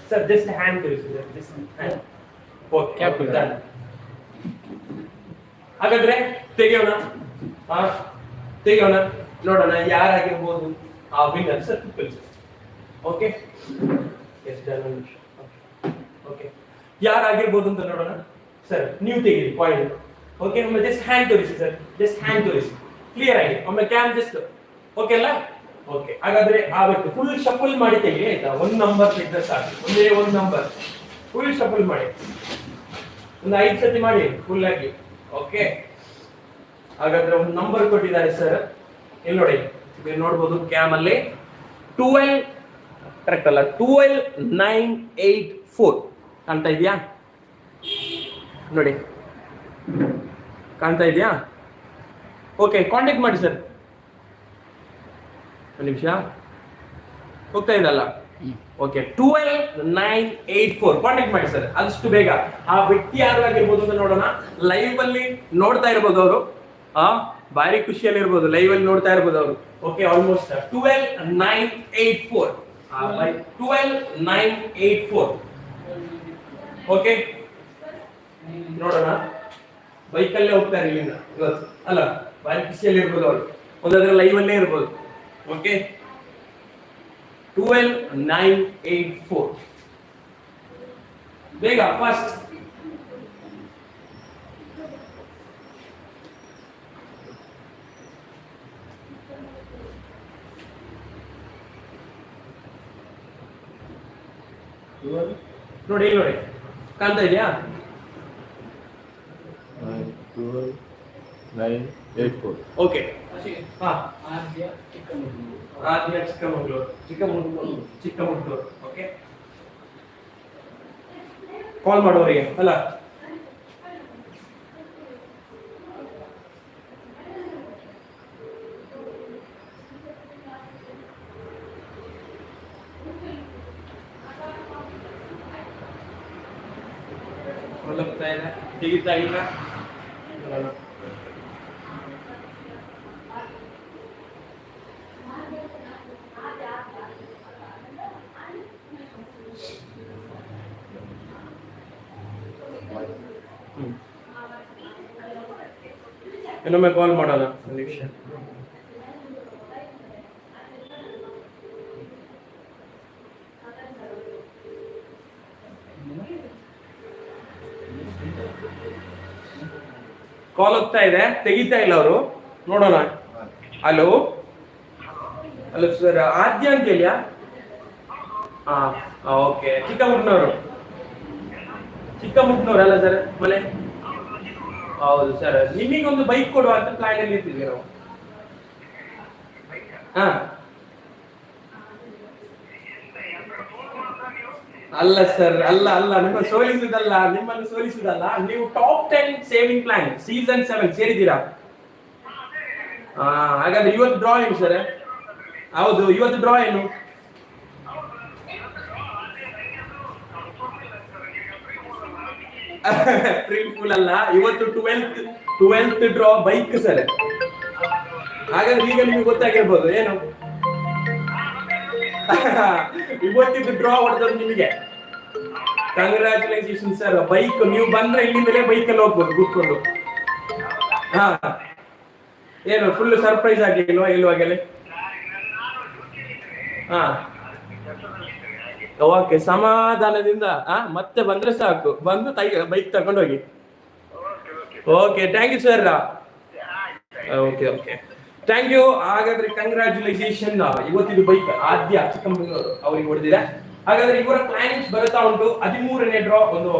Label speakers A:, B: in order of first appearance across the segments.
A: Sir just hand ತೋರಿಸಿ sir, just hand. Okay done. ಹಾಗಾದ್ರೆ ತೆಗೆಯೋಣ, ತೆಗೆಯೋಣ, ನೋಡೋಣ ಯಾರಾಗಿರ್ಬೋದು ಆ ವಿನ್ನರ್. ಸರ್ ಕೂತ್ಕೊಳ್ಳಿ. Okay yes done. ಓಕೆ ಯಾರಾಗಿರ್ಬೋದು ಅಂತ ನೋಡೋಣ. ಸರ್ ನೀವು ತೆಗೀರಿ ಪಾಯಿಂಟ್. ಓಕೆ ಒಮ್ಮೆ ಜಸ್ಟ್ ಹ್ಯಾಂಡ್ ತೋರಿಸಿ ಸರ್, ಜಸ್ಟ್ ಹ್ಯಾಂಡ್ ತೋರಿಸಿ ಕ್ಲಿಯರ್ ಆಗಿ. ಒಮ್ಮೆ ಕ್ಯಾಮ್ ಜಸ್ಟ್ ಓಕೆ ಅಲ್ಲ? ಓಕೆ ಹಾಗಾದ್ರೆ ಆ ವ್ಯಕ್ತಿ ಫುಲ್ ಶಫಲ್ ಮಾಡಿ ತೆಗಿ ಆಯ್ತಾ. ಒಂದು ನಂಬರ್ ತೆಗೆದ್ರೆ ಸಾಕು, ಒಂದೇ ಒಂದು ನಂಬರ್ ಫುಲ್ ಶಫಲ್ ಮಾಡಿ, ಒಂದು 5 ಸತಿ ಮಾಡಿ ಫುಲ್ ಆಗಿ. ಓಕೆ ಹಾಗಾದ್ರೆ ಒಂದು ನಂಬರ್ ಕೊಟ್ಟಿದ್ದಾರೆ ಸರ್, ಇಲ್ಲಿ ನೋಡಿ, ನೀವು ನೋಡ್ಬೋದು ಕ್ಯಾಮ್ ಅಲ್ಲಿ 12 ಕರೆಕ್ಟ್ ಅಲ್ಲ, 12984 ಕಾಣ್ತಾ ಇದೆಯಾ? ನೋಡಿ ಕಾಣ್ತಾ ಇದೆಯಾ? ಓಕೆ ಕಾಂಟ್ಯಾಕ್ಟ್ ಮಾಡಿ ಸರ್. ಒಂದು ನಿಮಿಷ ಹೋಗ್ತಾ ಇದಲ್ಲ. ಓಕೆ 12984 ಕಾಂಟ್ಯಾಕ್ಟ್ ಮಾಡಿ ಸರ್ ಆದಷ್ಟು ಬೇಗ. ಆ ವ್ಯಕ್ತಿ ಯಾರು ಆಗಿರ್ಬೋದು ಅಂತ ನೋಡೋಣ. ಲೈವ್ ಅಲ್ಲಿ ನೋಡ್ತಾ ಇರ್ಬೋದು ಅವರು, ಭಾರಿ ಖುಷಿಯಲ್ಲಿ ಇರ್ಬೋದು, ಲೈವ್ ಅಲ್ಲಿ ನೋಡ್ತಾ ಇರ್ಬೋದು ಅವರು. Okay almost 12984 12984. ಓಕೆ ನೋಡೋಣ. ಬೈಕಲ್ಲೇ ಹೋಗ್ತಾರೆ ಇಲ್ಲಿಂದ ಇವತ್ತು ಅಲ್ಲ, ಭಾರಿ ಖುಷಿಯಲ್ಲಿ ಇರ್ಬೋದು ಅವರು, ಒಂದಾದ್ರೆ ಲೈವ್ ಅಲ್ಲೇ ಇರ್ಬೋದು. ಓಕೆ 12984 ಬೇಗ ಫಾಸ್ಟ್. ನೋಡಿ ಇಲ್ಲಿ ನೋಡಿ ಕಾಣ್ತಾ ಇದೆಯಾ?
B: 984.
A: ಓಕೆ ಹಾ
C: ಆದ್ಯ ಚಿಕ್ಕಮಗಳೂರು.
A: ಆದ್ಯ ಚಿಕ್ಕಮಗಳೂರು. ಓಕೆ ಕಾಲ್ ಮಾಡೋರಿಗೆ ಅಲ್ಲ. ಹೋಗ್ತಾ ಇದೆ, ತೆಗಿತಾ ಇಲ್ಲ. ಇನ್ನೊಮ್ಮೆ ಕಾಲ್ ಮಾಡೋಣ ಒಂದು ನಿಮಿಷ. ಕಾಲ್ ಹೋಗ್ತಾ ಇದೆ, ತೆಗಿತಾ ಇಲ್ಲ ಅವರು, ನೋಡೋಣ. ಹಲೋ ಹಲೋ ಸರ್, ಆದ್ಯ ಅಂತ ಹೇಳಿಯಾ? ಹಾ ಓಕೆ, ಚಿಕ್ಕಮುಟ್ನವರು ಅಲ್ಲ ಸರ್ ಮನೆ? ಹೌದು ಸರ್, ನಿಮಗೊಂದು ಬೈಕ್ ಕೊಡುವ ಅಂತ ಪ್ಲಾನ್ ಅಲ್ಲಿ ಇರ್ತಿದ್ವಿ ನಾವು. ಹಾ ಅಲ್ಲ ಸರ್, ಅಲ್ಲ ನಿಮ್ಮನ್ನು ಸೋಲಿಸುವುದಲ್ಲ, ನೀವು ಟಾಪ್ 10 ಸೇವಿಂಗ್ ಪ್ಲಾನ್ ಸೀಸನ್ 7 ಸೇರಿದ್ದೀರಾ. ಹಾಗಾದ್ರೆ ಇವತ್ತು ಡ್ರಾ ಏನು ಸರ್? ಹೌದು, ಇವತ್ತು ಡ್ರಾ ಏನು? ಏಪ್ರಿಲ್ ಫೂಲ್ ಅಲ್ಲ, ಇವತ್ತು 12th ಡ್ರಾ ಬೈಕ್ ಸರ್. ಹಾಗಾದ್ರೆ ಈಗ ನಿಮಗೆ ಗೊತ್ತಾಗಿರ್ಬೋದು ಏನು. ಇವತ್ತಿದ್ದು ಡ್ರಾ ಹೊಡೆದದ್ದು ನಿಮಗೆ. ಕಂಗ್ರಾಚುಲೇಷನ್ ಸರ್, ಬೈಕ್ ನೀವು ಬಂದ್ರೆ ಇಲ್ಲಿಂದಲೇ ಬೈಕಲ್ಲಿ ಹೋಗ್ಬೋದು ಕೂತ್ಕೊಂಡು. ಹಾ ಏನು ಫುಲ್ ಸರ್ಪ್ರೈಸ್ ಆಗಿಲ್ವಾ ಇಲ್ವಾಗಲೇ? ಹಾ ಓಕೆ, ಸಮಾಧಾನದಿಂದ ಮತ್ತೆ ಬಂದ್ರೆ ಸಾಕು, ಬಂದು ಬೈಕ್ ತಗೊಂಡೋಗಿ. Okay thank you sir. Okay thank you. ಹಾಗಾದ್ರೆ ಕಂಗ್ರಾಚುಲೇಷನ್, ಇವತ್ತಿದು ಬೈಕ್ ಆದ್ಯ ಚಿಕ್ಕಮಗಳೂರು ಅವರಿಗೆ ಹೊಡೆದಿದೆ. ಹಾಗಾದ್ರೆ ಇವರ ಪ್ಲಾನಿಂಗ್ಸ್ ಬರುತ್ತಾ ಉಂಟು. 13ನೇ ಡ್ರಾ ಒಂದು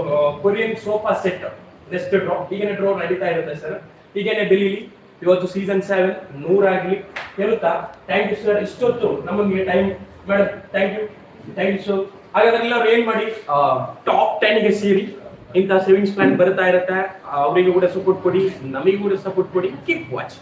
A: Korean sofa set next draw. ಈಗೇನೆ ಡ್ರಾ ನಡೀತಾ ಇರುತ್ತೆ ಸರ್, ಈಗೇನೆ ಡೆಲ್ಲಿಲಿ. ಇವತ್ತು ಸೀಸನ್ 7 100 ಆಗಲಿ ಹೇಳುತ್ತಾ ಥ್ಯಾಂಕ್ ಯು ಸರ್. ಇಷ್ಟೊತ್ತು ನಮಗೆ time madam, thank you sir. ಹಾಗಾದ್ರೆ ಎಲ್ಲರೂ ಏನ್ ಮಾಡಿ, ಟಾಪ್ 10 ಗೆ ಸೇರಿ. ಇಂಥ ಸೇವಿಂಗ್ಸ್ ಪ್ಲಾನ್ ಬರ್ತಾ ಇರುತ್ತೆ, ಅವರಿಗೆ ಕೂಡ ಸಪೋರ್ಟ್ ಕೊಡಿ, ನಮಗೆ ಕೂಡ ಸಪೋರ್ಟ್ ಕೊಡಿ. Keep watch.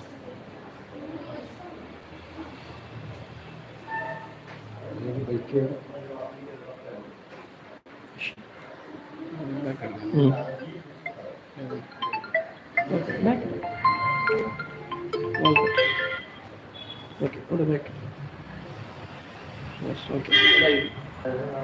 A: Okay.